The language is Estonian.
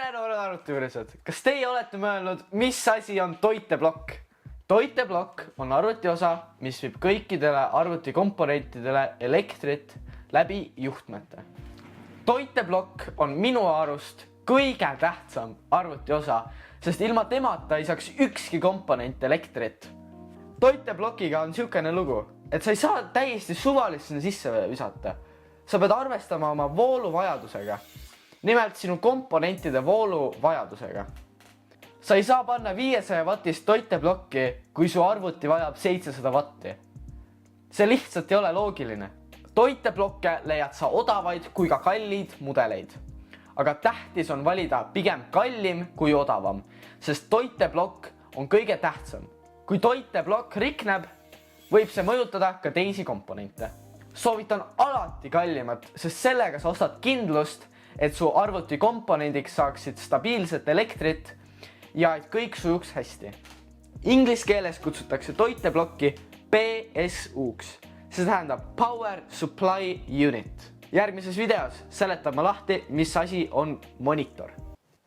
tere, noored arvutijuurised! Kas teie olete mõelnud, mis asi on toiteblokk? Toiteblokk on arvutiosa, mis viib kõikidele arvutikomponentidele elektrit läbi juhtmete. Toiteblokk on minu arust kõige tähtsam arvutiosa, sest ilma temata ei saaks ükski komponent elektrit. Toiteblokiga on siukene lugu, et sa ei saa täiesti suvalist sinna sisse visata. Sa pead arvestama oma vooluvajadusega. Nimelt sinu komponentide vooluvajadusega. Sa ei saa panna 500 wattist toiteblokki, kui su arvuti vajab 700 watti. See lihtsalt ei ole loogiline. Toiteblokke leiad sa odavaid kui ka kalliid mudeleid. Aga tähtis on valida pigem kallim kui odavam, sest toiteblokk on kõige tähtsam. Kui toiteblokk rikneb, võib see mõjutada ka teisi komponente. Soovitan alati kallimat, sest sellega sa ostad kindlust, et su arvuti komponendiks saaksid stabiilset elektrit ja et kõik sujuks hästi. Inglis keeles kutsutakse toiteblokki PSU-ks. See tähendab Power Supply Unit. Järgmises videos seletan ma lahti, mis asi on monitor.